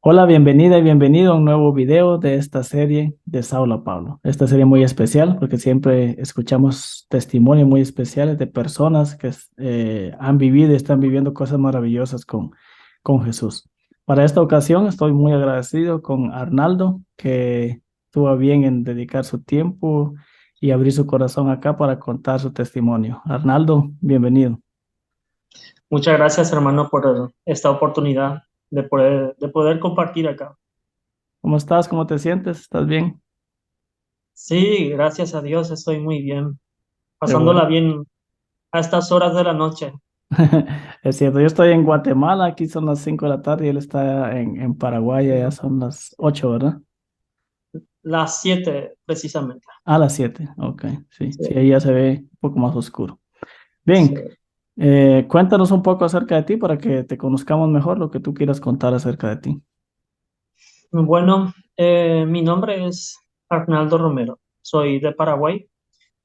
Hola, bienvenida y bienvenido a un nuevo video de esta serie de Saulo a Pablo. Esta serie muy especial porque siempre escuchamos testimonios muy especiales de personas que han vivido y están viviendo cosas maravillosas con Jesús. Para esta ocasión estoy muy agradecido con Arnaldo, que tuvo a bien en dedicar su tiempo y abrir su corazón acá para contar su testimonio. Arnaldo, bienvenido. Muchas gracias, hermano, por esta oportunidad de poder compartir acá. ¿Cómo estás? ¿Cómo te sientes? ¿Estás bien? Sí, gracias a Dios, estoy muy bien, Qué bueno. pasándola bien a estas horas de la noche. Es cierto, yo estoy en Guatemala, aquí son las 5 de la tarde y él está en Paraguay, ya son las 8, ¿verdad? Las 7, precisamente. A las 7, ok, sí, Sí, sí, ahí ya se ve un poco más oscuro. Bien, sí. cuéntanos un poco acerca de ti para que te conozcamos mejor, lo que tú quieras contar acerca de ti. Bueno, mi nombre es Arnaldo Romero, soy de Paraguay.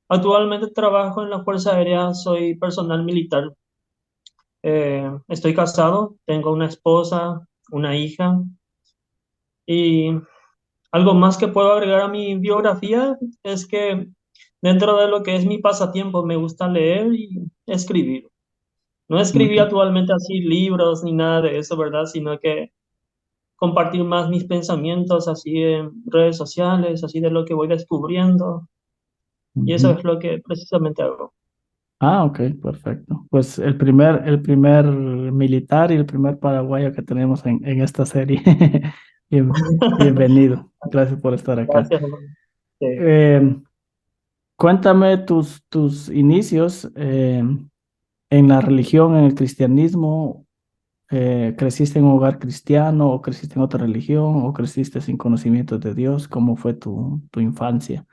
Actualmente trabajo en la Fuerza Aérea, soy personal militar. Estoy casado, tengo una esposa, una hija y algo más que puedo agregar a mi biografía es que dentro de lo que es mi pasatiempo me gusta leer y escribir. No escribí Ok. actualmente así libros ni nada de eso, ¿verdad? Sino que compartir más mis pensamientos así en redes sociales, así de lo que voy descubriendo. Y eso Ujú. es lo que precisamente hago. Ah, ok, perfecto. Pues el primer militar y el primer paraguayo que tenemos en esta serie. Bienvenido, gracias por estar acá. Gracias, hermano. Sí. Eh, Cuéntame tus inicios en la religión, en el cristianismo. ¿Creciste en un hogar cristiano o creciste en otra religión o creciste sin conocimientos de Dios? ¿Cómo fue tu infancia?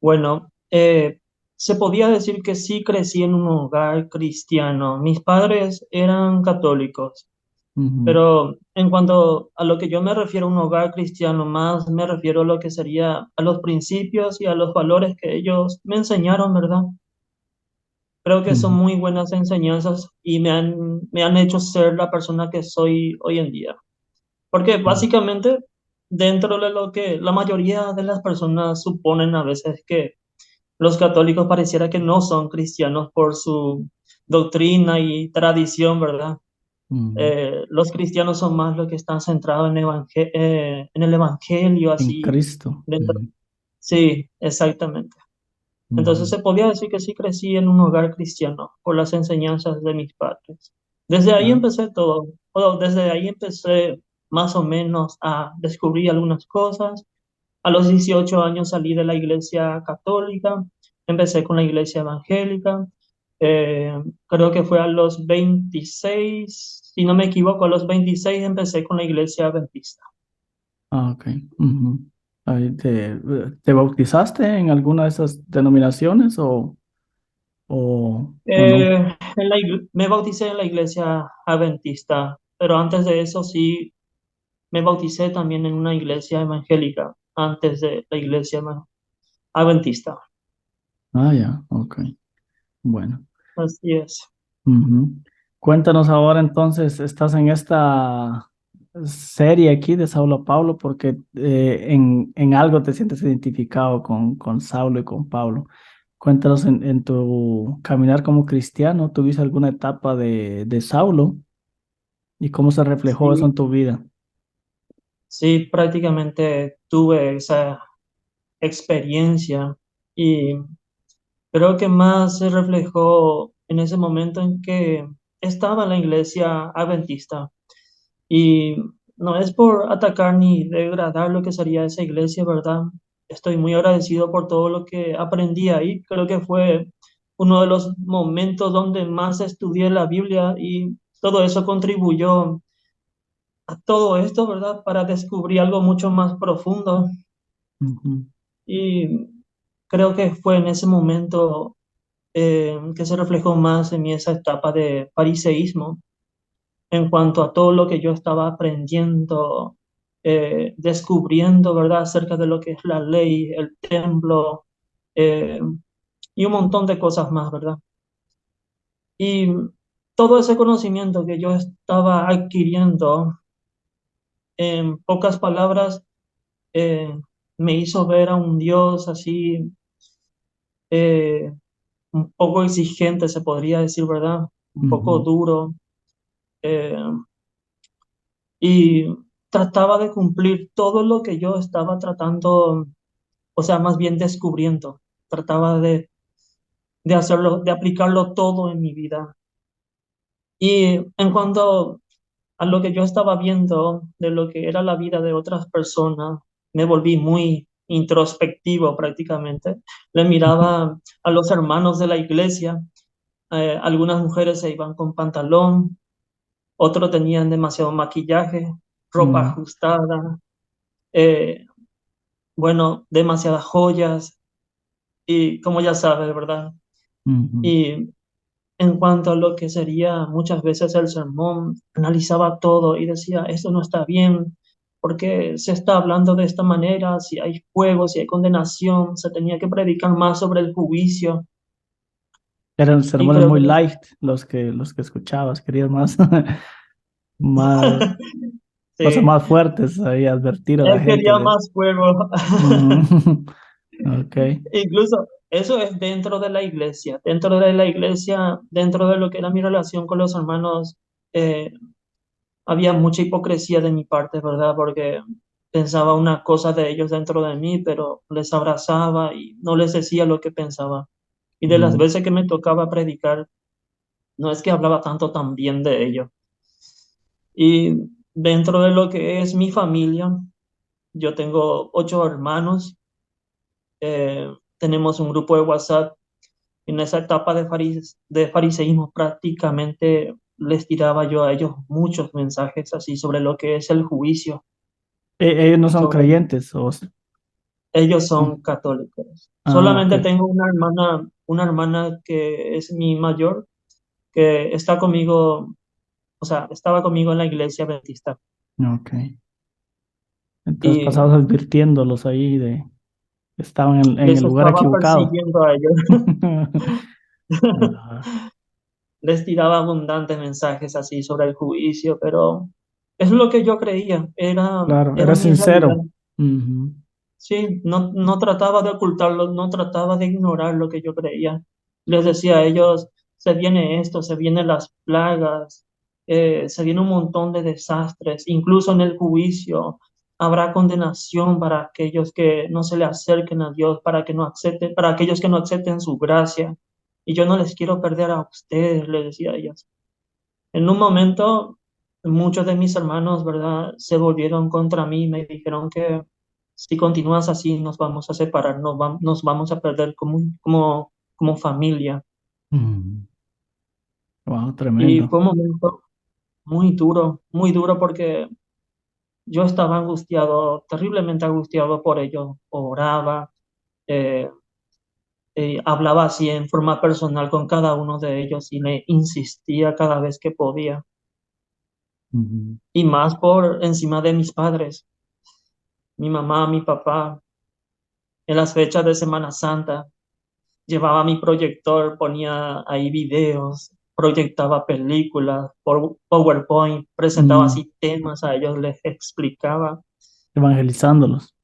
Bueno, se podía decir que sí crecí en un hogar cristiano. Mis padres eran católicos. Ujú, Pero en cuanto a lo que yo me refiero a un hogar cristiano, más me refiero a lo que sería a los principios y a los valores que ellos me enseñaron, ¿verdad? Creo que son ujú, muy buenas enseñanzas y me han hecho ser la persona que soy hoy en día. Porque ujú, básicamente, dentro de lo que la mayoría de las personas suponen a veces que los católicos pareciera que no son cristianos por su doctrina y tradición, ¿verdad? ujú. Los cristianos son más los que están centrados en el evangelio, En así Cristo. dentro. Ujú, Sí, exactamente. Entonces ujú. se podía decir que sí crecí en un hogar cristiano por las enseñanzas de mis padres. Desde ahí Ah, empecé todo. Bueno, desde ahí empecé más o menos a descubrir algunas cosas. A los 18 años salí de la iglesia católica, empecé con la iglesia evangélica. Eh, Creo que fue a los 26, si no me equivoco, a los 26 empecé con la iglesia adventista. ok. Ujú. Ahí ¿te bautizaste en alguna de esas denominaciones o no? Me bauticé en la iglesia adventista, pero antes de eso sí me bauticé también en una iglesia evangélica, antes de la iglesia adventista. Ah, ya, ok. Bueno. Así es. Ujú. Cuéntanos ahora entonces, estás en esta serie aquí de Saulo a Pablo porque en algo te sientes identificado con Saulo y con Pablo. Cuéntanos en tu caminar como cristiano, ¿tuviste alguna etapa de Saulo y cómo se reflejó eso Sí, en tu vida? sí, prácticamente tuve esa experiencia y creo que más se reflejó en ese momento en que estaba en la iglesia adventista y no es por atacar ni degradar lo que sería esa iglesia, ¿verdad? Estoy muy agradecido por todo lo que aprendí ahí. Creo que fue uno de los momentos donde más estudié la Biblia y todo eso contribuyó a todo esto, ¿verdad? Para descubrir algo mucho más profundo. Ujú, Y creo que fue en ese momento que se reflejó más en mí esa etapa de fariseísmo en cuanto a todo lo que yo estaba aprendiendo, descubriendo, ¿verdad?, acerca de lo que es la ley, el templo eh, y un montón de cosas más, ¿verdad? Y todo ese conocimiento que yo estaba adquiriendo en pocas palabras, eh, me hizo ver a un Dios así, eh, un poco exigente, se podría decir, ¿verdad? Un poco Ujú, duro, eh, y trataba de cumplir todo lo que yo estaba tratando, o sea, más bien descubriendo. Trataba de hacerlo, de aplicarlo todo en mi vida. Y en cuanto a lo que yo estaba viendo de lo que era la vida de otras personas, me volví muy introspectivo prácticamente. Le miraba a los hermanos de la iglesia, algunas mujeres se iban con pantalón, otros tenían demasiado maquillaje, ropa ujú, ajustada, eh, bueno, demasiadas joyas y como ya sabes, ¿verdad? ujú. Y en cuanto a lo que sería muchas veces el sermón, analizaba todo y decía, esto no está bien, porque se está hablando de esta manera, si hay fuego, si hay condenación, se tenía que predicar más sobre el juicio. Eran Y sermones creo muy que light los que escuchabas, querías más, más, cosas sí, más fuertes ahí, advertir a la él gente quería de... más fuego. Ujú. Ok. Incluso eso es dentro de la iglesia, dentro de la iglesia, dentro de lo que era mi relación con los hermanos. eh, Había mucha hipocresía de mi parte, ¿verdad? Porque pensaba una cosa de ellos dentro de mí, pero les abrazaba y no les decía lo que pensaba. Y de las Mm. veces que me tocaba predicar, no es que hablaba tanto también de ellos. Y dentro de lo que es mi familia, yo tengo 8 hermanos, tenemos un grupo de WhatsApp. En esa etapa de fariseísmo prácticamente les tiraba yo a ellos muchos mensajes así sobre lo que es el juicio, Ellos no son sobre creyentes, ellos no. son católicos. Ah, ok. Solamente tengo una hermana que es mi mayor, que está conmigo, o sea, estaba conmigo en la iglesia adventista. Ok. Entonces Y pasabas advirtiéndolos ahí de que estaban en les el lugar estaba equivocado. persiguiendo a ellos. Ah, Les tiraba abundantes mensajes así sobre el juicio, pero es lo que yo creía, claro, era era mi realidad. sincero. Ujú, Sí, no trataba de ocultarlo, no trataba de ignorar lo que yo creía. Les decía a ellos, se viene esto, se vienen las plagas, se viene un montón de desastres, incluso en el juicio habrá condenación para aquellos que no se le acerquen a Dios, para que no acepten, para aquellos que no acepten su gracia. Y yo no les quiero perder a ustedes, les decía a ellos. En un momento, muchos de mis hermanos, ¿verdad?, se volvieron contra mí y me dijeron que si continúas así nos vamos a separar, nos vamos a perder como familia. ujú. Wow, Y tremendo. fue un momento muy duro porque yo estaba angustiado, terriblemente angustiado por ello. Oraba, eh, hablaba así en forma personal con cada uno de ellos y le insistía cada vez que podía. Ujú. Y más por encima de mis padres, mi mamá, mi papá. En las fechas de Semana Santa, llevaba mi proyector, ponía ahí videos, proyectaba películas por PowerPoint, presentaba Mm, así temas a ellos, les explicaba. evangelizándolos.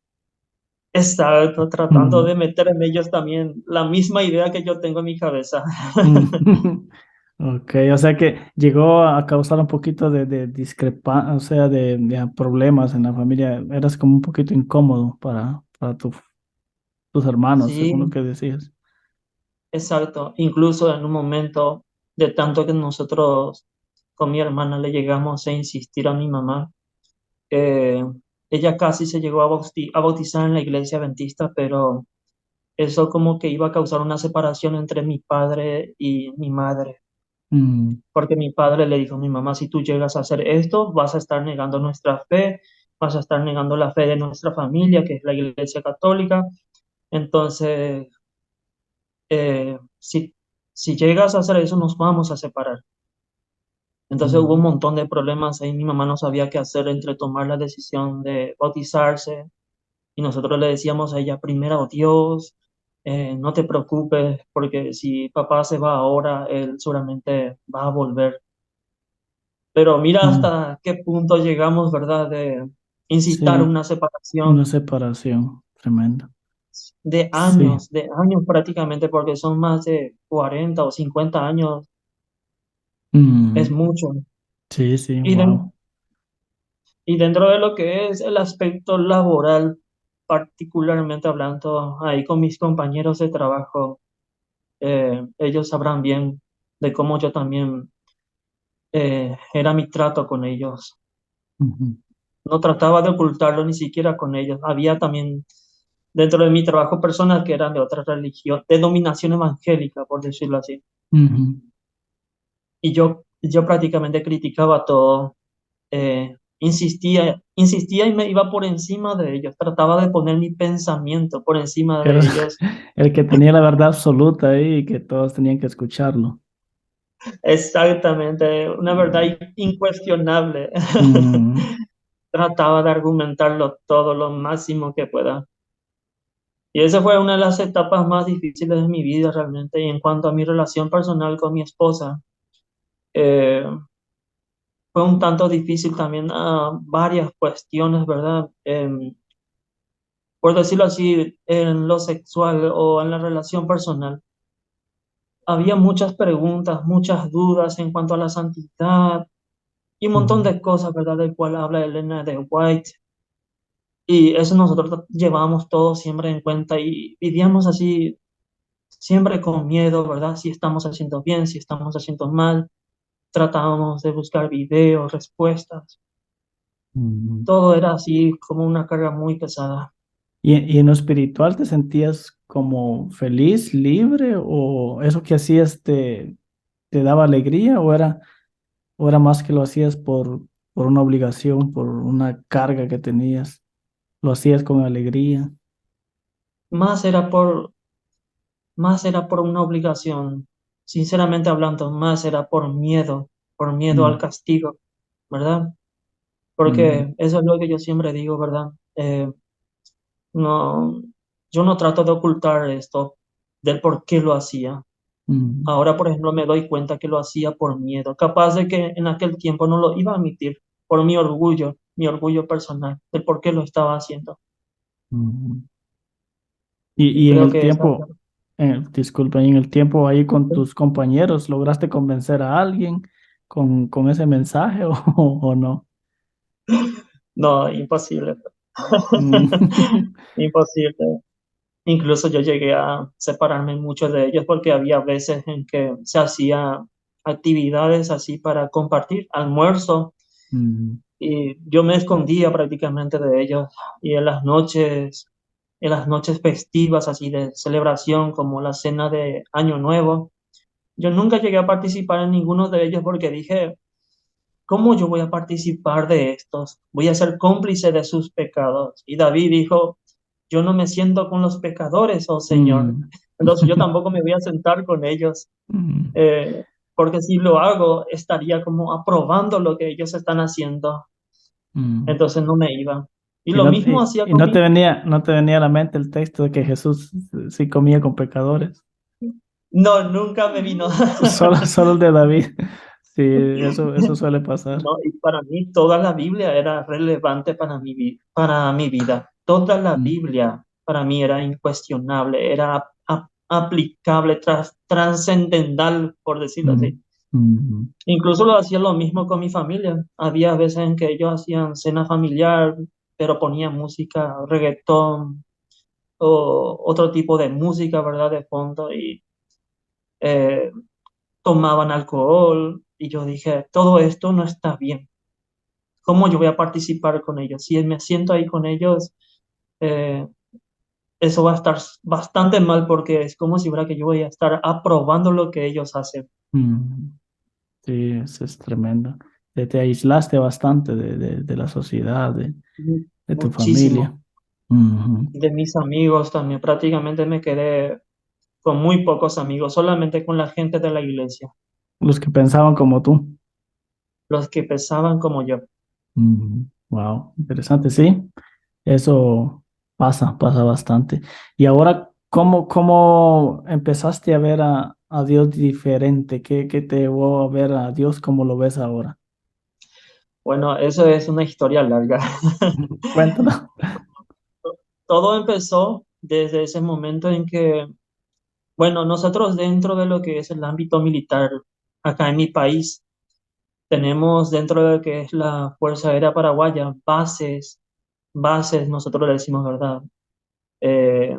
Estaba tratando Mm, de meter en ellos también la misma idea que yo tengo en mi cabeza. mm. Ok, o sea que llegó a causar un poquito de discrepancia, o sea, de problemas en la familia. Eras como un poquito incómodo para tus hermanos, según lo Sí, que decías. exacto. Incluso en un momento de tanto que nosotros con mi hermana le llegamos a insistir a mi mamá, eh, ella casi se llegó a bautizar en la iglesia adventista, pero eso como que iba a causar una separación entre mi padre y mi madre, Mm, porque mi padre le dijo a mi mamá, si tú llegas a hacer esto, vas a estar negando nuestra fe, vas a estar negando la fe de nuestra familia, que es la iglesia católica. Entonces, si llegas a hacer eso, nos vamos a separar. Entonces hubo un mm, montón de problemas ahí, mi mamá no sabía qué hacer entre tomar la decisión de bautizarse. Y nosotros le decíamos a ella, primero Dios, no te preocupes, porque si papá se va ahora, él seguramente va a volver. Pero mira mm, hasta qué punto llegamos, ¿verdad? incitar Sí, una una separación separación tremenda. Sí. de años prácticamente, porque son más de 40 o 50 años, es Mm, mucho. sí, sí, Y, wow. y dentro de lo que es el aspecto laboral, particularmente hablando ahí con mis compañeros de trabajo, ellos sabrán bien de cómo yo también era mi trato con ellos. Ujú, No trataba de ocultarlo ni siquiera con ellos. Había también dentro de mi trabajo personas que eran de otra religión, de dominación evangélica, por decirlo así. ujú. Y yo prácticamente criticaba todo, insistía y me iba por encima de ellos, trataba de poner mi pensamiento por encima de Eres ellos. el que tenía la verdad absoluta ahí y que todos tenían que escucarlo. Exactamente, una verdad incuestionable. Mm, Trataba de argumentarlo todo lo máximo que pueda. Y esa fue una de las etapas más difíciles de mi vida realmente. Y en cuanto a mi relación personal con mi esposa, eh, fue un tanto difícil también varias cuestiones, ¿verdad? Por decirlo así, en lo sexual o en la relación personal. Había muchas preguntas, muchas dudas en cuanto a la santidad y un montón mm, de cosas, ¿verdad? Del cual habla Elena de White. Y eso nosotros llevábamos todo siempre en cuenta y vivíamos así, siempre con miedo, ¿verdad? Si estamos haciendo bien, si estamos haciendo mal. Tratábamos de buscar videos, respuestas. mm. Todo era así como una carga muy pesada. Y en lo espiritual te sentías como feliz, libre, o eso que hacías te daba alegría, o era más que lo hacías por una obligación, por una carga que tenías? Lo hacías con alegría. Más era más era por una obligación, sinceramente hablando, más era por miedo al Mm, castigo, ¿verdad? mm, Porque eso es lo que yo siempre digo, ¿verdad? No, yo no trato de ocultar esto del por qué lo hacía. mm, Ahora, por ejemplo, me doy cuenta que lo hacía por miedo, capaz de que en aquel tiempo no lo iba a admitir por mi orgullo personal, del por qué lo estaba haciendo. mm. Y Y en creo el que esa tiempo, disculpa, y en el tiempo ahí con tus compañeros, ¿lograste convencer a alguien con ese mensaje o no? no, imposible. Mm, Imposible. Incluso yo llegué a separarme mucho de ellos porque había veces en que se hacía actividades así para compartir, almuerzo, mm, y yo me escondía prácticamente de ellos. Y en las noches festivas así de celebración como la cena de Año Nuevo, yo nunca llegué a participar en ninguno de ellos porque dije, ¿cómo yo voy a participar de estos? Voy a ser cómplice de sus pecados. Y David dijo, yo no me siento con los pecadores, oh Señor. mm, Entonces yo tampoco me voy a sentar con ellos, mm, porque si lo hago, estaría como aprobando lo que ellos están haciendo. mm. Entonces no me iba. Y Y lo no, mismo hacía y con mi... no te venía a la mente el texto de que Jesús sí comía con pecadores. No, nunca me vino. Solo el de David. Sí, eso suele pasar. No, y para mí toda la Biblia era relevante para para mi vida. Toda la Mm, Biblia para mí era incuestionable, era aplicable, trascendental, por decirlo así. mm, mm, Incluso lo hacía lo mismo con mi familia. Había veces en que ellos hacían cena familiar, pero ponían música, reggaetón o otro tipo de música, ¿verdad? De fondo y eh, tomaban alcohol. Y yo dije, todo esto no está bien. ¿Cómo yo voy a participar con ellos? Si me siento ahí con ellos, eh, eso va a estar bastante mal porque es como si fuera que yo voy a estar aprobando lo que ellos hacen. mm. Sí, eso es tremendo. Te aislaste bastante de la sociedad, de tu familia. Muchísimo. Ujú. De mis amigos también, prácticamente me quedé con muy pocos amigos, solamente con la gente de la iglesia, Los que pensaban como tú. los que pensaban como yo. Wow, interesante, sí. Eso pasa bastante. Y ahora, ¿cómo empezaste a ver a Dios diferente? ¿Qué te llevó a ver a Dios como lo ves ahora? Bueno, eso es una historia larga. Cuéntalo. Todo empezó desde ese momento en que, bueno, nosotros dentro de lo que es el ámbito militar, acá en mi país, tenemos dentro de lo que es la Fuerza Aérea Paraguaya bases, nosotros le decimos, ¿verdad?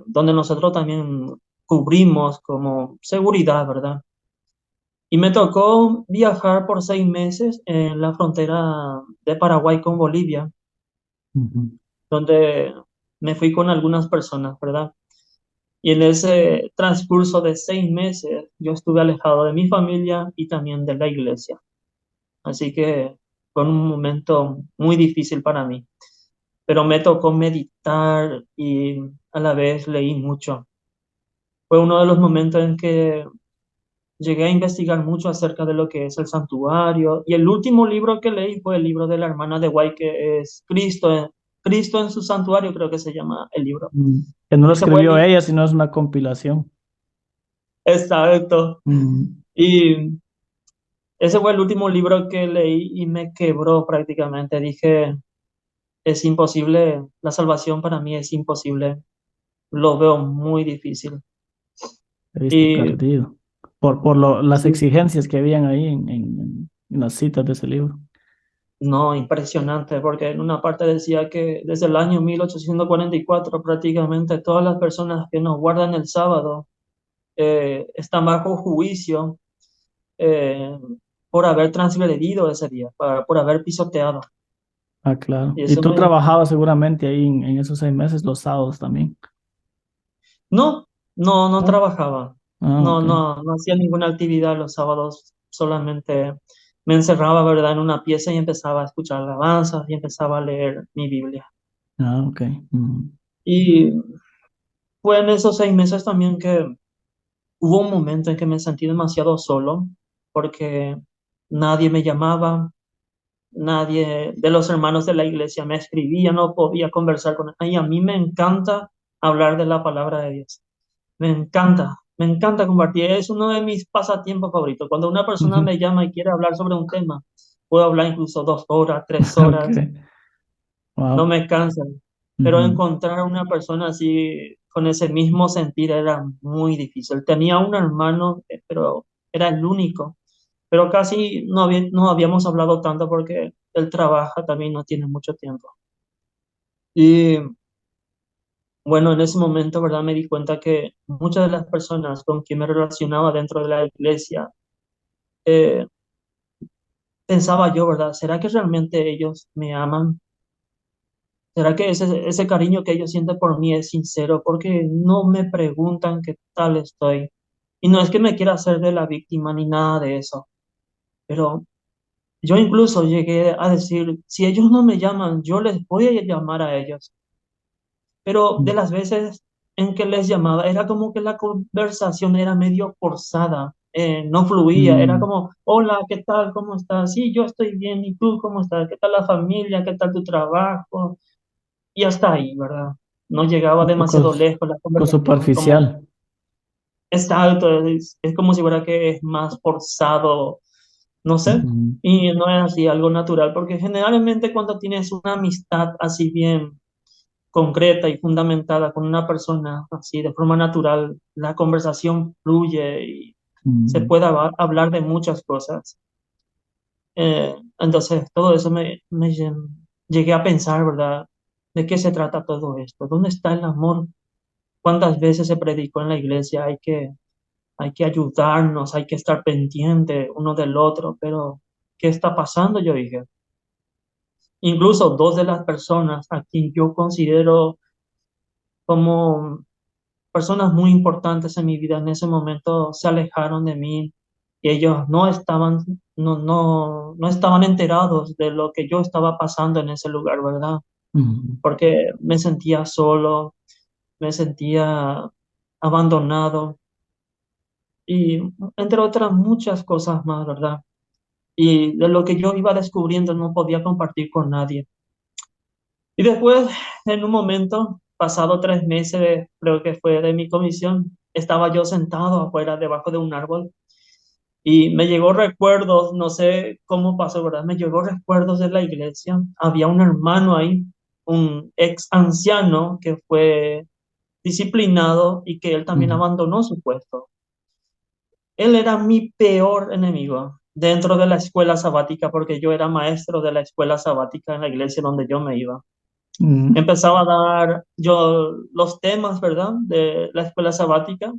Donde nosotros también cubrimos como seguridad, ¿verdad? Y me tocó viajar por 6 meses en la frontera de Paraguay con Bolivia, Ujú. donde me fui con algunas personas, ¿verdad? Y en ese transcurso de 6 meses yo estuve alejado de mi familia y también de la iglesia. Así que fue un momento muy difícil para mí, pero me tocó meditar y a la vez leí mucho. Fue uno de los momentos en que llegué a investigar mucho acerca de lo que es el santuario y el último libro que leí fue el libro de la hermana de White que es Cristo en su santuario, creo que se llama el libro. Mm. Que no lo Ese fue el escribió libro, ella, sino es una compilación. exacto. Mm. Y ese fue el último libro que leí y me quebró prácticamente. Dije, es imposible, la salvación para mí es imposible, lo veo muy difícil. Te viste Y perdido. Las sí, exigencias que habían ahí en las citas de ese libro. no, impresionante, porque en una parte decía que desde el año 1844 prácticamente todas las personas que no guardan el sábado están bajo juicio eh, por haber transgredido ese día, por haber pisoteado. Ah, claro. Y Y eso tú me... trabajabas seguramente ahí en esos 6 meses, los sábados también. No, no ¿No? trabajaba, Ah, ok. no hacía ninguna actividad los sábados, solamente me encerraba, ¿verdad?, en una pieza y empezaba a escuchar alabanzas y empezaba a leer mi Biblia. Ah, ok. Mm. Y fue en esos 6 meses también que hubo un momento en que me sentí demasiado solo porque nadie me llamaba, nadie de los hermanos de la iglesia me escribía, no podía conversar con él. Y a mí me encanta hablar de la palabra de Dios. Me encanta compartir. Es uno de mis pasatiempos favoritos. Cuando una persona Ujú. me llama y quiere hablar sobre un tema, puedo hablar incluso 2 horas, tres Ok. horas, no Wow. me cansan. Pero Ujú. encontrar a una persona así con ese mismo sentir era muy difícil. Tenía un hermano, pero era el único. Pero casi no habíamos hablado tanto porque él trabaja también, no tiene mucho tiempo. Y bueno, en ese momento, ¿verdad? Me di cuenta que muchas de las personas con quien me relacionaba dentro de la iglesia, eh, pensaba yo, ¿verdad? ¿Será que realmente ellos me aman? ¿Será que ese cariño que ellos sienten por mí es sincero? Porque no me preguntan qué tal estoy. Y no es que me quiera hacer de la víctima ni nada de eso, pero yo incluso llegué a decir, si ellos no me llaman, yo les voy a llamar a ellos. Pero de las veces en que les llamaba, era como que la conversación era medio forzada, no fluía, era Mm. como, hola, ¿qué tal? ¿Cómo estás? Sí, yo estoy bien, ¿y tú cómo estás? ¿Qué tal la familia? ¿Qué tal tu trabajo? Y hasta ahí, ¿verdad? No llegaba Un poco, demasiado lejos la poco conversación, como, superficial. exacto, es como si fuera que es más forzado, no sé, Ujú. y no es así algo natural, porque generalmente cuando tienes una amistad así bien concreta y fundamentada con una persona así de forma natural, la conversación fluye y se Ujú. puede hablar de muchas cosas. Entonces, todo eso llegué a pensar, ¿verdad? ¿De qué se trata todo esto? ¿Dónde está el amor? ¿Cuántas veces se predicó en la iglesia? Hay que ayudarnos, hay que estar pendiente uno del otro, pero ¿qué está pasando? Yo dije. Incluso dos de las personas a quien yo considero como personas muy importantes en mi vida en ese momento se alejaron de mí y ellos no estaban enterados de lo que yo estaba pasando en ese lugar, ¿verdad? Ujú. Porque me sentía solo, me sentía abandonado y entre otras muchas cosas más, ¿verdad? Y de lo que yo iba descubriendo no podía compartir con nadie. Y después, en un momento, pasado 3 meses, creo que fue de mi comisión, estaba yo sentado afuera debajo de un árbol Y me llegó recuerdos, no sé cómo pasó, ¿verdad? Me llegó recuerdos de la iglesia. Había un hermano ahí, un ex anciano que fue disciplinado y que él también ujú, abandonó su puesto. Él era mi peor enemigo dentro de la escuela sabática porque yo era maestro de la escuela sabática en la iglesia donde yo me iba. ujú, Empezaba a dar yo los temas, ¿verdad? De la escuela sabática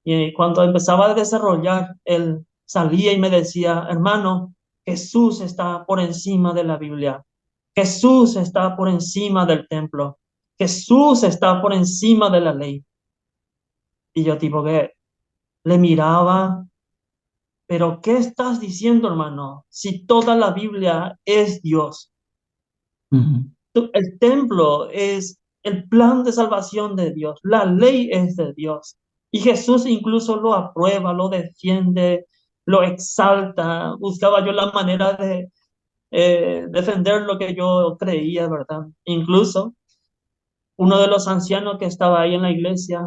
y cuando empezaba a desarrollar, él salía y me decía, hermano, Jesús está por encima de la Biblia. Jesús está por encima del templo. Jesús está por encima de la ley. Y yo tipo que le miraba, pero ¿qué estás diciendo, hermano? Si toda la Biblia es Dios. ujú, El templo es el plan de salvación de Dios. La ley es de Dios. Y Jesús incluso lo aprueba, lo defiende, lo exalta. Buscaba yo la manera de defender lo que yo creía, ¿verdad? Incluso uno de los ancianos que estaba ahí en la iglesia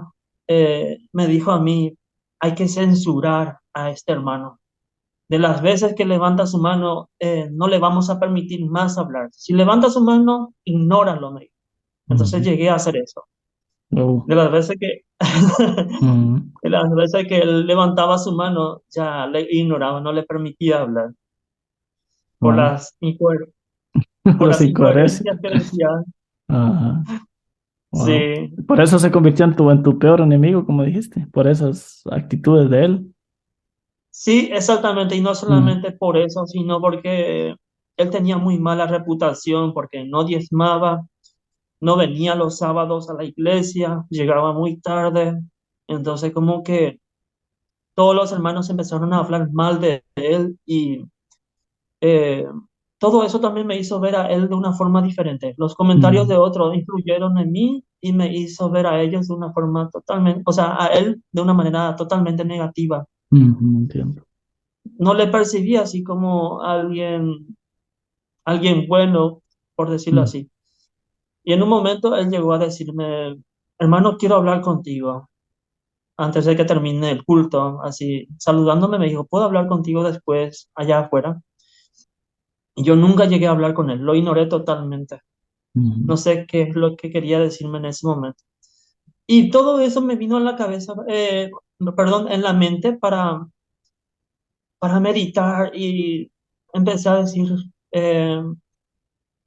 me dijo a mí, hay que censurar a este hermano. De las veces que levanta su mano, no le vamos a permitir más hablar. Si levanta su mano, ignóralo, me dijo. Entonces ujú. llegué a hacer eso. Oh, De las veces que, ujú. de las veces que él levantaba su mano, ya le ignoraba, no le permitía hablar por Wow. por Las las incoherencias. incoherencias que decía. Ajá. Wow. Sí, Por eso se convirtió en tu peor enemigo, como dijiste, por esas actitudes de él. sí, exactamente. Y no Mm, solamente por eso, sino porque él tenía muy mala reputación, porque no diezmaba, no venía los sábados a la iglesia, llegaba muy tarde. Entonces, como que todos los hermanos empezaron a hablar mal de él y eh, todo eso también me hizo ver a él de una forma diferente. Los comentarios de mm, otros influyeron en mí y me hizo ver a ellos de una forma totalmente, o sea, a él de una manera totalmente negativa. entiendo. No le percibía así como alguien bueno, por decirlo Mm, así. Y en un momento él llegó a decirme, hermano, quiero hablar contigo. Antes de que termine el culto, así saludándome, me dijo, ¿puedo hablar contigo después allá afuera? Y yo nunca llegué a hablar con él, lo ignoré totalmente. mm, No sé qué es lo que quería decirme en ese momento. Y todo eso me vino a la cabeza, perdón, en la mente para meditar y empecé a decir, eh,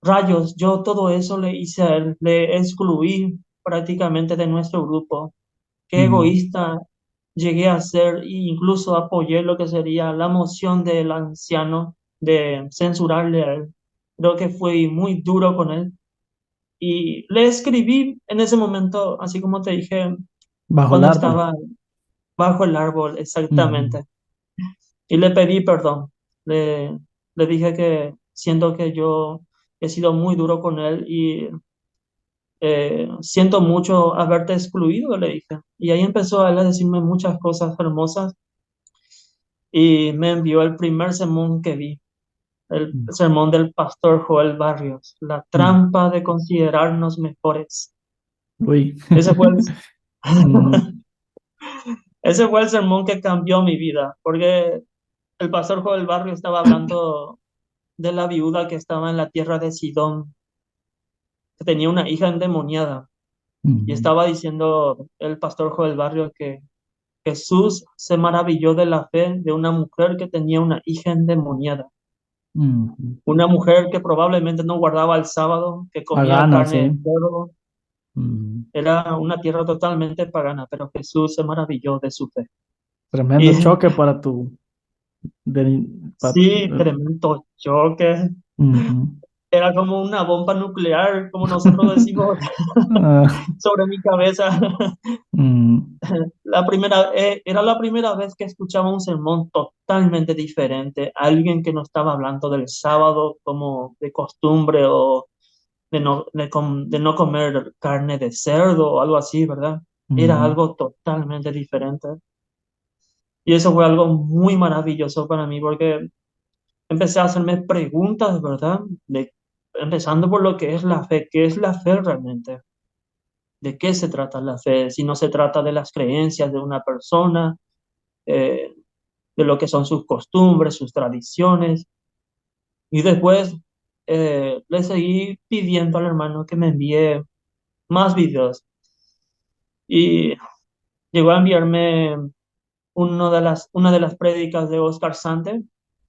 rayos, yo todo eso le hice a él, le excluí prácticamente de nuestro grupo. Qué mm. egoísta llegué a ser e incluso apoyé lo que sería la moción del anciano de censurarle a él. Creo que fui muy duro con él y le escribí en ese momento, así como te dije, Bajo el cuando árbol. estaba bajo el árbol, Mm, exactamente. Y le pedí perdón. Le, le dije que siento que yo he sido muy duro con él y siento mucho haberte excluido, le dije. Y ahí empezó él a decirme muchas cosas hermosas y me envió el primer sermón que vi, el mm, sermón del pastor Joel Barrios, la mm. trampa de considerarnos mejores. Uy. Ese fue el, Mm, ese fue el sermón que cambió mi vida, porque el pastor Joel Barrios estaba hablando de la viuda que estaba en la tierra de Sidón, que tenía una hija endemoniada. Y mm, estaba diciendo el pastor Joel Barrios que Jesús se maravilló de la fe de una mujer que tenía una hija endemoniada. mm. Una mujer que probablemente no guardaba el sábado, que comía Pagana, carne de sí. cerdo. Mm. Era una tierra totalmente pagana, pero Jesús se maravilló de su fe. Tremendo Y choque para tu... de- pa- sí, tremendo choque. Ujú. Era como una bomba nuclear, como nosotros decimos, Ah, sobre mi cabeza. mm, Era la primera vez que escuchaba un sermón totalmente diferente, alguien que no estaba hablando del sábado como de costumbre o de no comer carne de cerdo o algo así, ¿verdad? Era ujú, algo totalmente diferente. Y eso fue algo muy maravilloso para mí porque empecé a hacerme preguntas, ¿verdad? Empezando por lo que es la fe, ¿qué es la fe realmente? ¿De qué se trata la fe? Si no se trata de las creencias de una persona, eh, de lo que son sus costumbres, sus tradiciones. Y después le seguí pidiendo al hermano que me envíe más videos. Y llegó a enviarme una de las prédicas de Oscar Sante,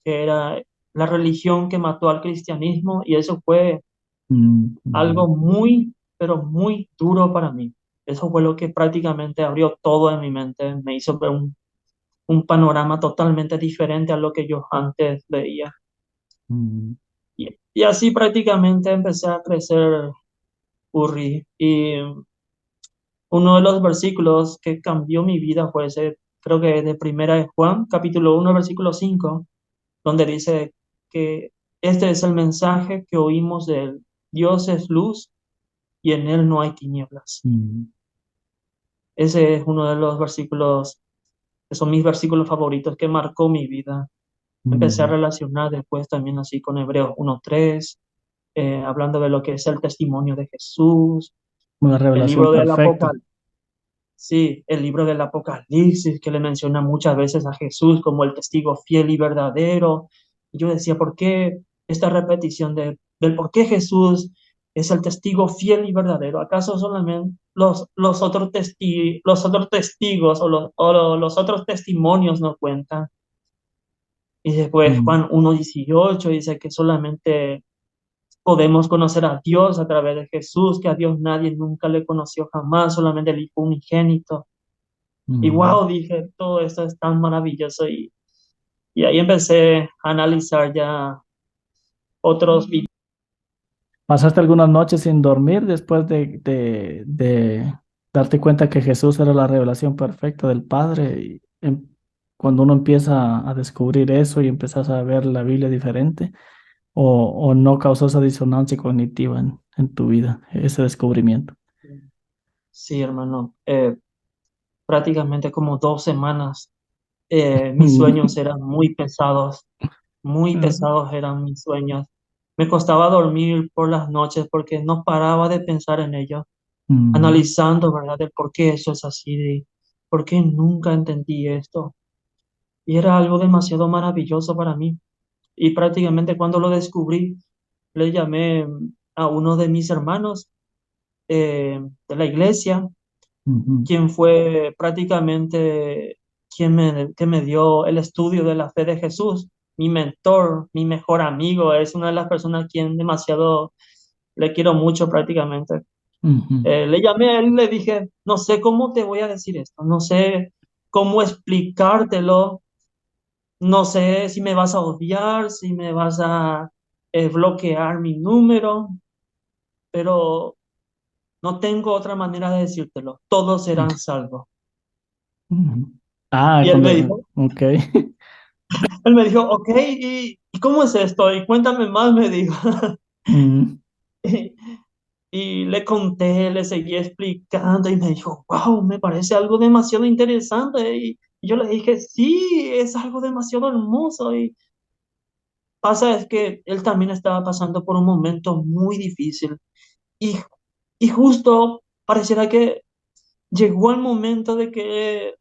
que era la religión que mató al cristianismo, y eso fue Mm, mm, algo muy, pero muy duro para mí. Eso fue lo que prácticamente abrió todo en mi mente, me hizo ver un panorama totalmente diferente a lo que yo antes veía. mm, Y así prácticamente empecé a crecer, Uri, y uno de los versículos que cambió mi vida fue ese, creo que de Primera de Juan, capítulo 1 versículo 5, donde dice que este es el mensaje que oímos de él. Dios es luz y en él no hay tinieblas. mm, Ese es uno de los versículos, que son mis versículos favoritos, que marcó mi vida. Empecé a mm. relacionar después también así con Hebreos 1:3, hablando de lo que es el testimonio de Jesús, Una el revelación libro del perfecta. Apocalipsis. Sí, el libro del Apocalipsis, que le menciona muchas veces a Jesús como el testigo fiel y verdadero. Y yo decía, ¿por qué esta repetición del por qué Jesús es el testigo fiel y verdadero? ¿Acaso solamente los otros testigos los otros testimonios no cuentan? Y después Mm, Juan 1:18 dice que solamente podemos conocer a Dios a través de Jesús, que a Dios nadie nunca le conoció jamás, solamente el Hijo unigénito. Y mm. wow, dije, todo esto es tan maravilloso. Y ahí empecé a analizar ya otros videos. ¿Pasaste algunas noches sin dormir después de darte cuenta que Jesús era la revelación perfecta del Padre? Y cuando uno empieza a descubrir eso y empiezas a ver la Biblia diferente, o no causó esa disonancia cognitiva en tu vida, ese descubrimiento. Sí, hermano, prácticamente como 2 semanas mis Mm, sueños eran muy mm, pesados eran mis sueños. Me costaba dormir por las noches porque no paraba de pensar en ello, mm, analizando, ¿verdad?, de por qué eso es así, de por qué nunca entendí esto. Y era algo demasiado maravilloso para mí. Y prácticamente cuando lo descubrí, le llamé a uno de mis hermanos de la iglesia, ujú, quien fue prácticamente que me dio el estudio de la fe de Jesús, mi mentor, mi mejor amigo, es una de las personas a quien demasiado le quiero mucho prácticamente. ujú, Le llamé a él y le dije, no sé cómo te voy a decir esto, no sé cómo explicártelo, no sé si me vas a odiar, si me vas a bloquear mi número, pero no tengo otra manera de decírtelo. Todos ujú, serán salvos. ujú. Ah, Y ok. él me dijo, ok, ¿y cómo es esto? Y cuéntame más, me dijo. Mm, Y, y le conté, le seguí explicando y me dijo, wow, me parece algo demasiado interesante. Y yo le dije, sí, es algo demasiado hermoso. Y pasa es que él también estaba pasando por un momento muy difícil. Y, y justo pareciera que llegó el momento de que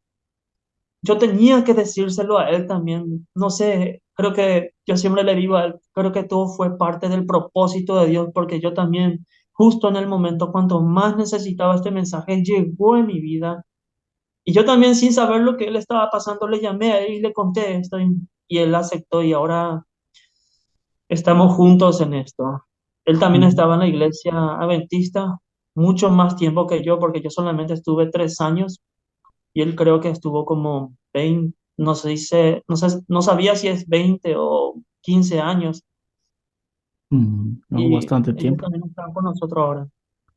yo tenía que decírselo a él también. No sé, creo que yo siempre le digo a él, creo que todo fue parte del propósito de Dios, porque yo también, justo en el momento cuando más necesitaba este mensaje, llegó en mi vida. Y yo también, sin saber lo que él estaba pasando, le llamé a él y le conté esto, y él aceptó, y ahora estamos juntos en esto. Él también mm, estaba en la iglesia adventista mucho más tiempo que yo, porque yo solamente estuve 3 años y él creo que estuvo como 20, no sabía si es 20 o 15 años, no, y bastante ellos tiempo. también están con nosotros ahora.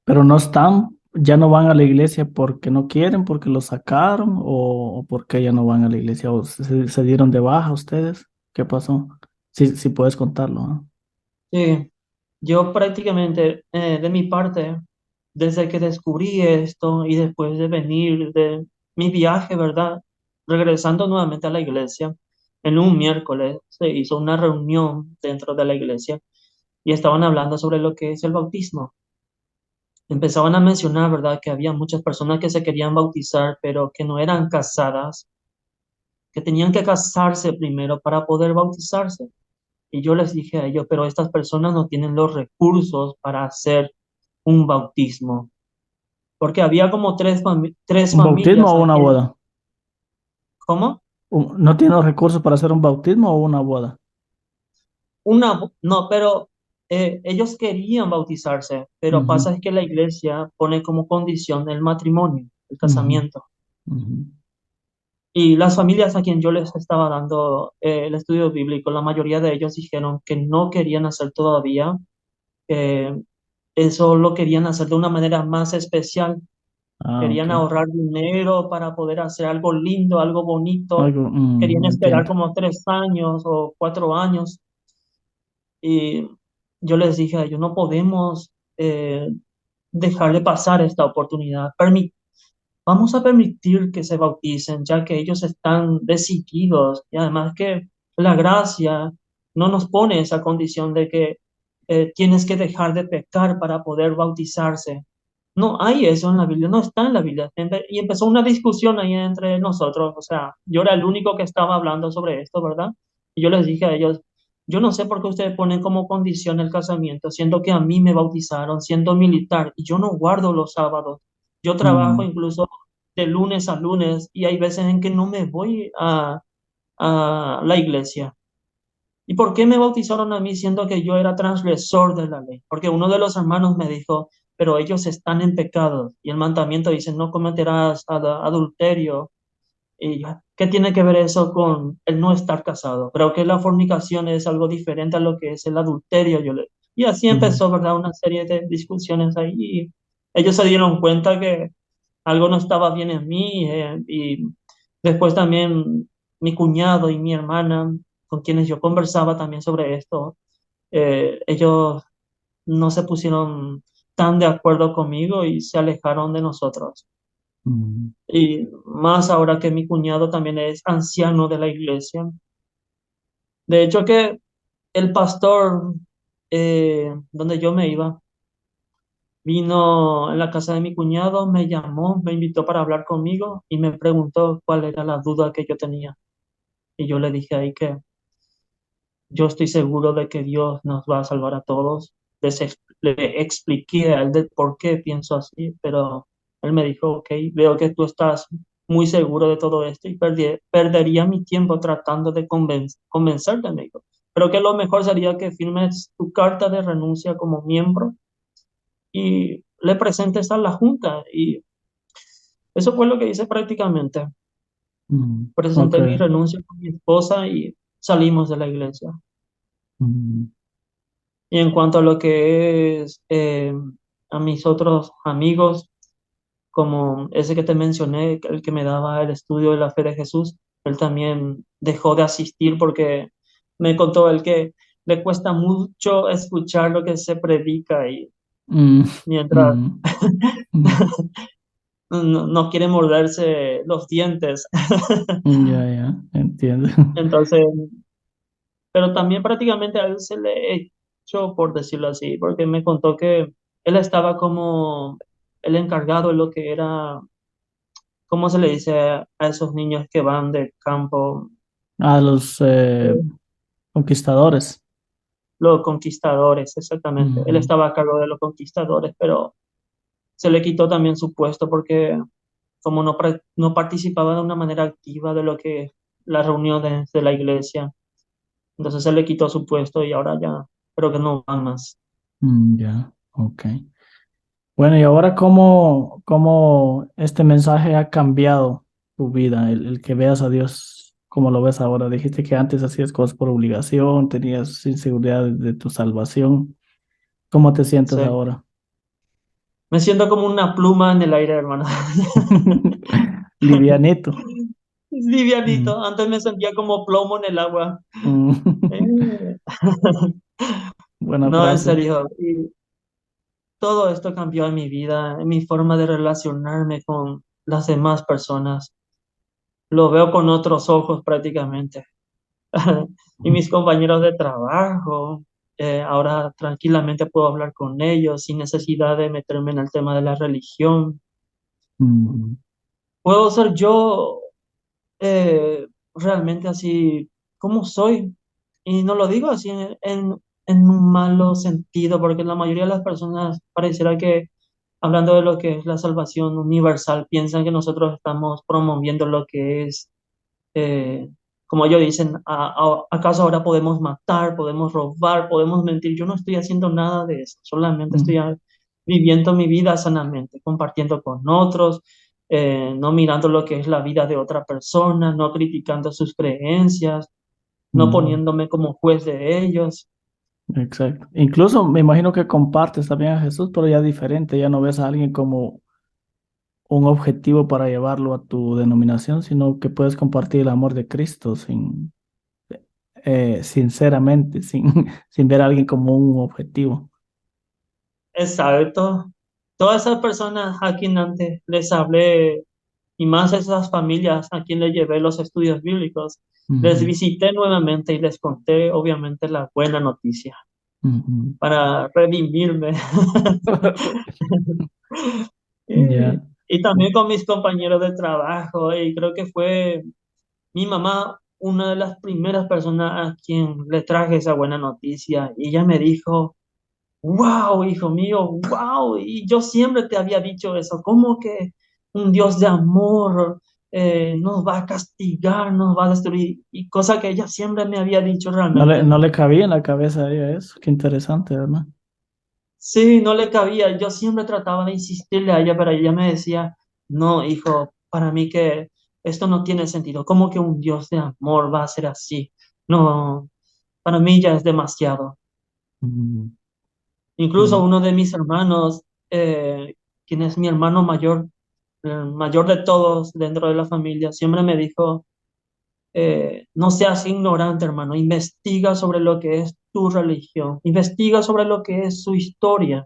Pero no están, ya no van a la iglesia porque no quieren, porque lo sacaron, o porque ya no van a la iglesia, o se dieron de baja ustedes. ¿Qué pasó? Sí, puedes contarlo, ¿ah? Sí, yo prácticamente, de mi parte, desde que descubrí esto y después de venir de mi viaje, ¿verdad? Regresando nuevamente a la iglesia, en un miércoles se hizo una reunión dentro de la iglesia y estaban hablando sobre lo que es el bautismo. Empezaban a mencionar, ¿verdad?, que había muchas personas que se querían bautizar, pero que no eran casadas que tenían que casarse primero para poder bautizarse. Y yo les dije a ellos, pero estas personas no tienen los recursos para hacer un bautismo, porque había como tres ¿Un bautismo familias o ahí. una boda? ¿Cómo? ¿No tiene los recursos para hacer un bautismo o una boda? No, pero ellos querían bautizarse, pero Ujú, pasa es que la iglesia pone como condición el matrimonio, el ujú, casamiento. ujú. Y las familias a quien yo les estaba dando el estudio bíblico, la mayoría de ellos dijeron que no querían hacer todavía, que eso lo querían hacer de una manera más especial. Ah, ok. Querían ahorrar dinero para poder hacer algo lindo, algo bonito. Algo, Querían esperar entiendo. como 3 años o 4 años. Y yo les dije a ellos, no podemos dejarle pasar esta oportunidad. Vamos a permitir que se bauticen, ya que ellos están decididos. Y además que la gracia no nos pone esa condición de que tienes que dejar de pecar para poder bautizarse. No hay eso en la Biblia, no está en la Biblia. Y empezó una discusión ahí entre nosotros. O sea, yo era el único que estaba hablando sobre esto, ¿verdad? Y yo les dije a ellos, yo no sé por qué ustedes ponen como condición el casamiento, siendo que a mí me bautizaron, siendo militar, y yo no guardo los sábados. Yo trabajo Mm, incluso de lunes a lunes y hay veces en que no me voy a la iglesia. ¿Y por qué me bautizaron a mí siendo que yo era transgresor de la ley? Porque uno de los hermanos me dijo, pero ellos están en pecado y el mandamiento dice, no cometerás adulterio. Y ¿qué tiene que ver eso con el no estar casado? Creo que la fornicación es algo diferente a lo que es el adulterio. Y así mm, empezó, ¿verdad? Una serie de discusiones ahí. Y ellos se dieron cuenta que algo no estaba bien en mí. Y después también mi cuñado y mi hermana, con quienes yo conversaba también sobre esto, ellos no se pusieron tan de acuerdo conmigo y se alejaron de nosotros. mm. Y más ahora que mi cuñado también es anciano de la iglesia. De hecho que el pastor donde yo me iba, vino en la casa de mi cuñado, me llamó, me invitó para hablar conmigo y me preguntó cuál era la duda que yo tenía. Y yo le dije ahí que yo estoy seguro de que Dios nos va a salvar a todos. Le expliqué a él de por qué pienso así, pero él me dijo, ok, veo que tú estás muy seguro de todo esto y perdería mi tiempo tratando de convencerte, me dijo. Creo que lo mejor sería que firmes tu carta de renuncia como miembro y le presentes a la junta. Y eso fue lo que hice prácticamente. Ok. Presenté mi renuncia con mi esposa y salimos de la iglesia. Mm, Y en cuanto a lo que es a mis otros amigos, como ese que te mencioné, el que me daba el estudio de la fe de Jesús, él también dejó de asistir porque me contó él que le cuesta mucho escuchar lo que se predica y mm, mientras mm, mm. no quiere morderse los dientes. Ya, ya, entiendo. Entonces, pero también prácticamente a él se le echó, por decirlo así, porque me contó que él estaba como el encargado de lo que era, ¿cómo se le dice a esos niños que van de campo? A los Eh, conquistadores. los conquistadores, exactamente. Él Ujú, estaba a cargo de los conquistadores, pero se le quitó también su puesto porque como no participaba de una manera activa de lo que las reuniones de la iglesia, entonces se le quitó su puesto y ahora ya creo que no van más. ya, ok. Bueno, y ahora cómo este mensaje ha cambiado tu vida, el que veas a Dios como lo ves ahora. Dijiste que antes hacías cosas por obligación, tenías inseguridad de tu salvación. ¿Cómo te sientes Sí. ahora? Me siento como una pluma en el aire, hermano. Livianito. Es Mm, livianito. Antes me sentía como plomo en el agua. Eh, mm. Buena No, en frase. serio. Y todo esto cambió en mi vida, en mi forma de relacionarme con las demás personas. Lo veo con otros ojos prácticamente. Y mis compañeros de trabajo, ahora tranquilamente puedo hablar con ellos sin necesidad de meterme en el tema de la religión. Mm, Puedo ser yo, eh, realmente así como soy. Y no lo digo así en un malo sentido, porque la mayoría de las personas pareciera que, hablando de lo que es la salvación universal, piensan que nosotros estamos promoviendo lo que es, eh, como ellos dicen, ¿acaso ahora podemos matar, podemos robar, podemos mentir? Yo no estoy haciendo nada de eso, solamente estoy Mm, viviendo mi vida sanamente, compartiendo con otros, no mirando lo que es la vida de otra persona, no criticando sus creencias, no mm, poniéndome como juez de ellos. exacto. Incluso me imagino que compartes también a Jesús, pero ya diferente, ya no ves a alguien como un objetivo para llevarlo a tu denominación, sino que puedes compartir el amor de Cristo sinceramente, sin ver a alguien como un objetivo. Exacto. Todas esas personas a quien antes les hablé, y más esas familias a quien les llevé los estudios bíblicos, les Ujú, visité nuevamente y les conté obviamente la buena noticia ujú. para redimirme. Ya. Y también con mis compañeros de trabajo, y creo que fue mi mamá una de las primeras personas a quien le traje esa buena noticia, y ella me dijo, wow, hijo mío, wow, y yo siempre te había dicho eso, ¿cómo que un Dios de amor nos va a castigar, nos va a destruir? Y cosa que ella siempre me había dicho No realmente. le cabía en la cabeza a ella eso. Qué interesante, ¿verdad? Sí, no le cabía. Yo siempre trataba de insistirle a ella, pero ella me decía, no, hijo, para mí que esto no tiene sentido. ¿Cómo que un Dios de amor va a ser así? No, para mí ya es demasiado. Mm, Incluso mm, uno de mis hermanos, quien es mi hermano mayor, el mayor de todos dentro de la familia, siempre me dijo, no seas ignorante, hermano, investiga sobre lo que es tu religión, investiga sobre lo que es su historia.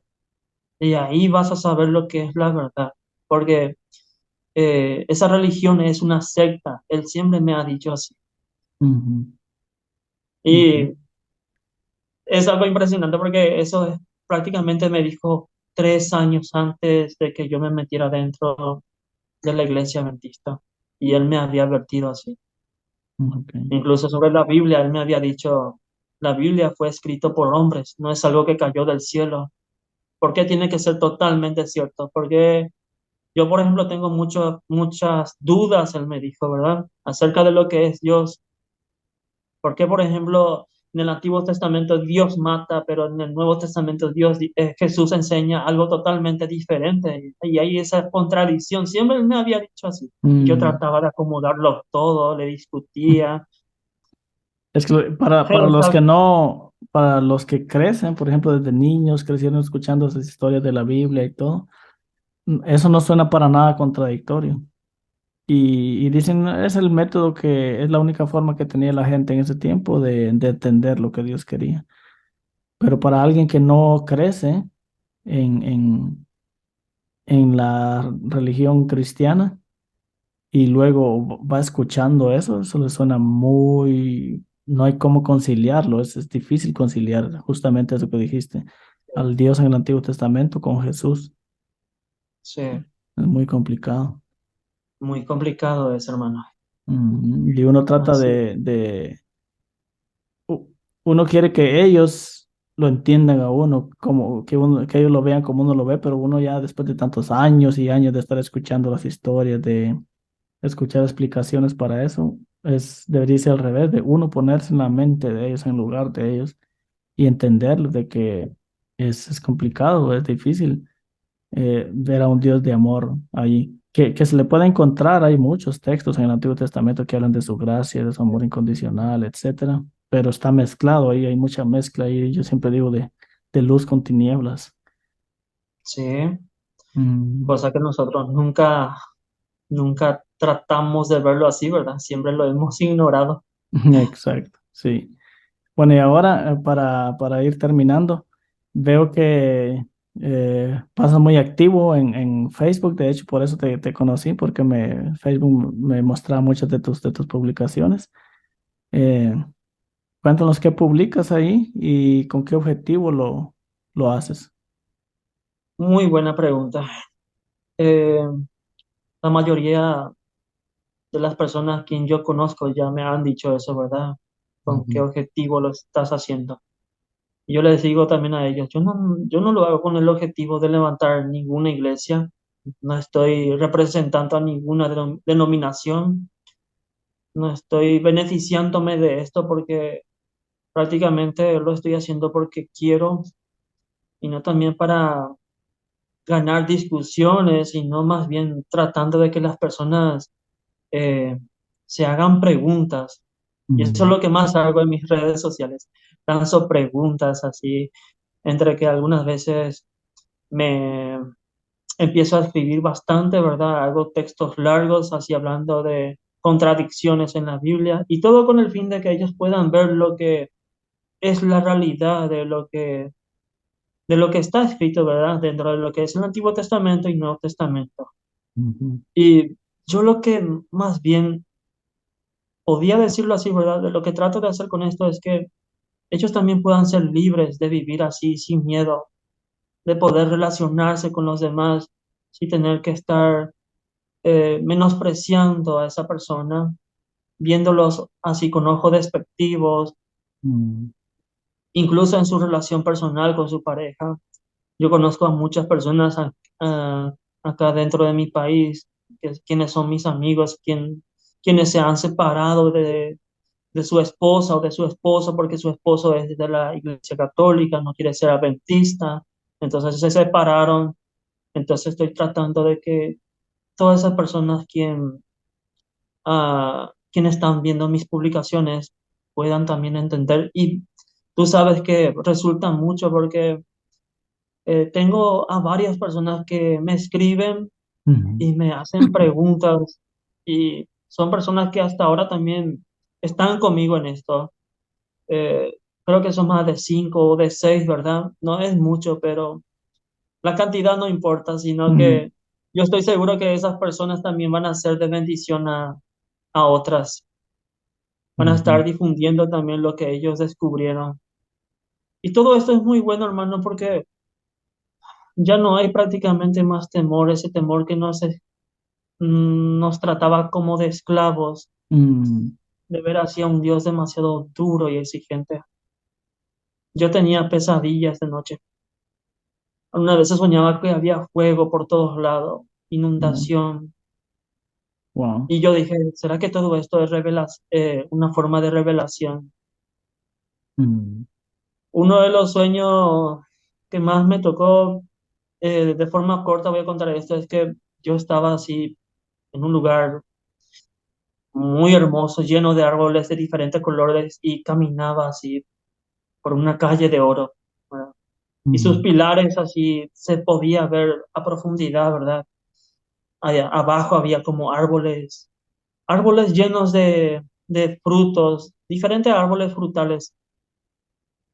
Y ahí vas a saber lo que es la verdad, porque esa religión es una secta, él siempre me ha dicho así. ujú, ujú, Y es algo impresionante porque eso prácticamente me dijo 3 años antes de que yo me metiera dentro de la iglesia adventista. Y él me había advertido así. ok. Incluso sobre la Biblia, él me había dicho, la Biblia fue escrito por hombres, no es algo que cayó del cielo. ¿Por qué tiene que ser totalmente cierto? Porque yo, por ejemplo, tengo muchas dudas, él me dijo, ¿verdad? Acerca de lo que es Dios. ¿Por qué, por ejemplo, en el Antiguo Testamento Dios mata, pero en el Nuevo Testamento Jesús enseña algo totalmente diferente? Y hay esa contradicción. Siempre él me había dicho así. Y yo Mm. trataba de acomodarlo todo, le discutía. Es que para Pero los que no, para los que crecen, por ejemplo, desde niños, crecieron escuchando esas historias de la Biblia y todo, eso no suena para nada contradictorio. Y dicen, es el método que es la única forma que tenía la gente en ese tiempo de entender lo que Dios quería. Pero para alguien que no crece en, en, en la religión cristiana y luego va escuchando eso, eso le suena muy, no hay cómo conciliarlo, es difícil conciliar justamente eso que dijiste, al Dios en el Antiguo Testamento con Jesús. sí, Es muy complicado. muy complicado es, hermano. Y uno trata Así, u- uno quiere que ellos lo entiendan a uno, como que ellos lo vean como uno lo ve, pero uno ya después de tantos años y años de estar escuchando las historias, de escuchar explicaciones para eso, debería ser al revés, de uno ponerse en la mente de ellos, en lugar de ellos, y entenderlo de que es complicado, es difícil ver a un Dios de amor ahí, que se le puede encontrar, hay muchos textos en el Antiguo Testamento que hablan de su gracia, de su amor incondicional, etcétera, pero está mezclado ahí, hay mucha mezcla ahí, yo siempre digo de luz con tinieblas. sí, Mm, cosa que nosotros nunca tratamos de verlo así, ¿verdad? Siempre lo hemos ignorado. exacto, sí. Bueno, y ahora para ir terminando, veo que pasas muy activo en Facebook, de hecho por eso te conocí, porque Facebook me mostraba muchas de tus publicaciones. Eh, Cuéntanos qué publicas ahí y con qué objetivo lo haces. Muy buena pregunta. Eh, la mayoría de las personas a quien yo conozco ya me han dicho eso, ¿verdad? ¿Con qué Ujú, objetivo lo estás haciendo? Y yo les digo también a ellos, yo no lo hago con el objetivo de levantar ninguna iglesia, no estoy representando a ninguna denominación, no estoy beneficiándome de esto porque prácticamente lo estoy haciendo porque quiero y no también para ganar discusiones, sino más bien tratando de que las personas eh, se hagan preguntas. Y eso es ujú, lo que más hago en mis redes sociales. Lanzo preguntas así, entre que algunas veces me empiezo a escribir bastante, ¿verdad? Hago textos largos, así hablando de contradicciones en la Biblia, y todo con el fin de que ellos puedan ver lo que es la realidad de lo que está escrito, ¿verdad? Dentro de lo que es el Antiguo Testamento y Nuevo Testamento. ujú, Y yo lo que más bien podía decirlo así, ¿verdad? De lo que trato de hacer con esto es que ellos también puedan ser libres de vivir así, sin miedo, de poder relacionarse con los demás, sin tener que estar menospreciando a esa persona, viéndolos así con ojos despectivos, ujú, incluso en su relación personal con su pareja. Yo conozco a muchas personas acá dentro de mi país, quienes son mis amigos, quienes se han separado de su esposa o de su esposo porque su esposo es de la Iglesia Católica, no quiere ser adventista, entonces se separaron. Entonces estoy tratando de que todas esas personas quienes están viendo mis publicaciones puedan también entender. Y tú sabes que resulta mucho porque tengo a varias personas que me escriben ujú, y me hacen preguntas y son personas que hasta ahora también están conmigo en esto. Creo que son más de 5 o de 6, ¿verdad? No es mucho, pero la cantidad no importa, sino ujú, que yo estoy seguro que esas personas también van a ser de bendición a otras, van a estar ujú, difundiendo también lo que ellos descubrieron. Y todo esto es muy bueno, hermano, porque ya no hay prácticamente más temor, ese temor que nos trataba como de esclavos, ujú, de ver así a un Dios demasiado duro y exigente. Yo tenía pesadillas de noche. Una vez soñaba que había fuego por todos lados, wow, inundación. wow, Y yo dije, ¿será que todo esto es una forma de revelación? ujú, Uno de los sueños que más me tocó, de forma corta voy a contar esto, es que yo estaba así en un lugar muy hermoso, lleno de árboles de diferentes colores y caminaba así por una calle de oro, ¿verdad? Y sus ujú, pilares así se podía ver a profundidad, ¿verdad? Allá abajo había como árboles llenos de frutos, diferentes árboles frutales.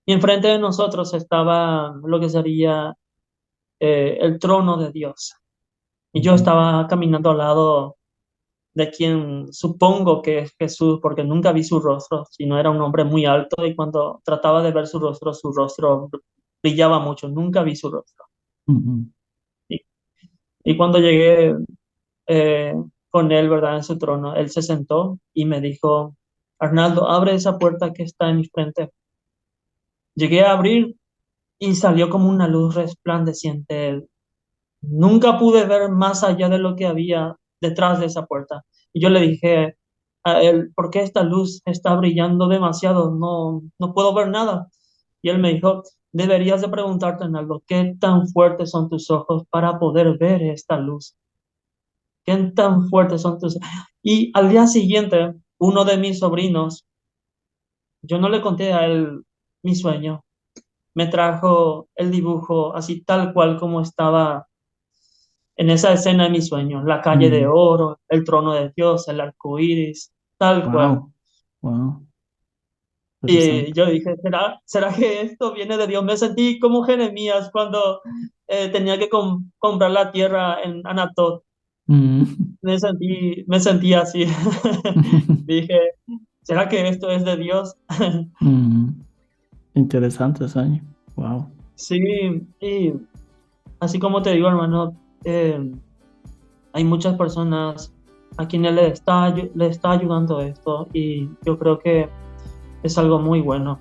Y enfrente de nosotros estaba lo que sería el trono de Dios. Y yo ujú, estaba caminando al lado de quien supongo que es Jesús, porque nunca vi su rostro, sino era un hombre muy alto y cuando trataba de ver su rostro brillaba mucho, nunca vi su rostro. ujú, Y, y cuando llegué eh, con él, ¿verdad? En su trono, él se sentó y me dijo, Arnaldo, abre esa puerta que está en mi frente. Llegué a abrir y salió como una luz resplandeciente. Nunca pude ver más allá de lo que había detrás de esa puerta. Y yo le dije a él, ¿por qué esta luz está brillando demasiado? No, no puedo ver nada. Y él me dijo, deberías de preguntarte en algo, ¿qué tan fuertes son tus ojos para poder ver esta luz? ¿Qué tan fuertes son tus? Y al día siguiente, uno de mis sobrinos, yo no le conté a él mi sueño, me trajo el dibujo así tal cual como estaba en esa escena de mi sueño, la calle de ujú, oro, el trono de Dios, el arco iris, tal cual. wow, wow, Y interesante. yo dije, ¿será que esto viene de Dios? Me sentí como Jeremías cuando tenía que comprar la tierra en Anatot. Mm. Me sentí así. Dije, ¿será que esto es de Dios? Mm, interesante sueño. Wow. Sí, y así como te digo, hermano, hay muchas personas a quienes le está ayudando esto, y yo creo que es algo muy bueno.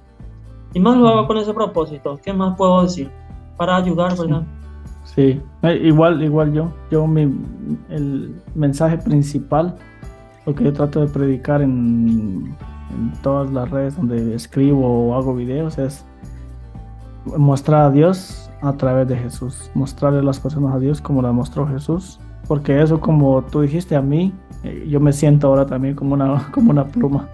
Y más lo hago Ujú. con ese propósito. ¿Qué más puedo decir? Para ayudar, Sí, ¿verdad? sí. Igual el mensaje principal, lo que yo trato de predicar en todas las redes donde escribo o hago videos es mostrar a Dios a través de Jesús, mostrarle a las personas a Dios como la mostró Jesús, porque eso, como tú dijiste a mí, yo me siento ahora también como como una pluma.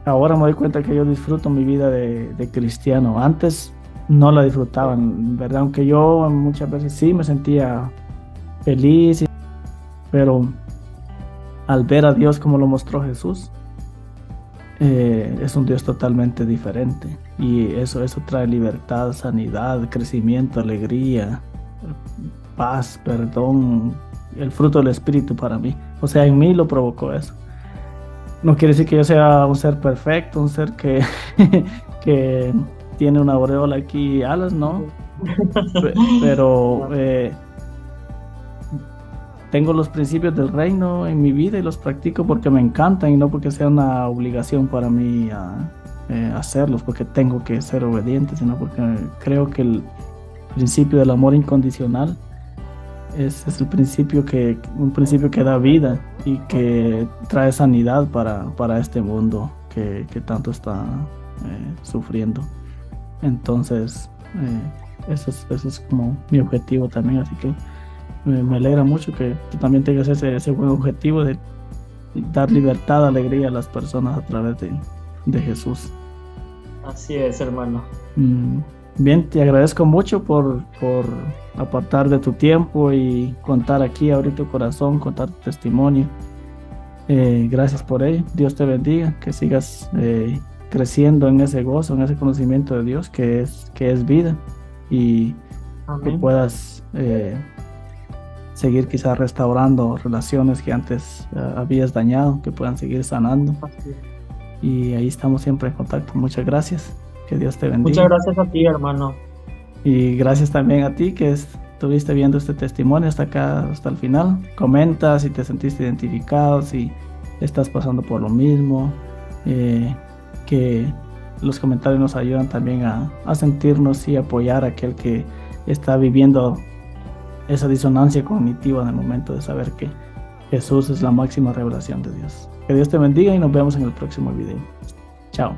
Ahora me doy cuenta que yo disfruto mi vida de cristiano. Antes no la disfrutaba, en ¿verdad? Aunque yo muchas veces sí me sentía feliz, pero al ver a Dios como lo mostró Jesús, es un Dios totalmente diferente. Y eso trae libertad, sanidad, crecimiento, alegría, paz, perdón, el fruto del Espíritu para mí. O sea, en mí lo provocó eso. No quiere decir que yo sea un ser perfecto, un ser que tiene una aureola aquí y alas, no. Pero tengo los principios del reino en mi vida y los practico porque me encantan y no porque sea una obligación para mí hacerlos, porque tengo que ser obediente, sino porque creo que el principio del amor incondicional es un principio que da vida y que trae sanidad para este mundo que tanto está sufriendo. Entonces, eso es como mi objetivo también, así que me alegra mucho que tú también tengas ese buen objetivo de dar libertad, alegría a las personas a través de Jesús. Así es, hermano. Mm, Bien, te agradezco mucho por apartar de tu tiempo y contar aquí, abrir tu corazón, contar tu testimonio. Gracias por ello. Dios te bendiga, que sigas creciendo en ese gozo, en ese conocimiento de Dios que es vida y que Amén. puedas seguir quizás restaurando relaciones que antes habías dañado, que puedan seguir sanando. Así es. Y ahí estamos siempre en contacto. Muchas gracias. Que Dios te Muchas bendiga. gracias a ti, hermano. Y gracias también a ti que estuviste viendo este testimonio hasta acá, hasta el final. Comenta si te sentiste identificado, si estás pasando por lo mismo. Que los comentarios nos ayudan también a sentirnos y apoyar a aquel que está viviendo esa disonancia cognitiva en el momento de saber que Jesús es la máxima revelación de Dios. Que Dios te bendiga y nos vemos en el próximo video. Chao.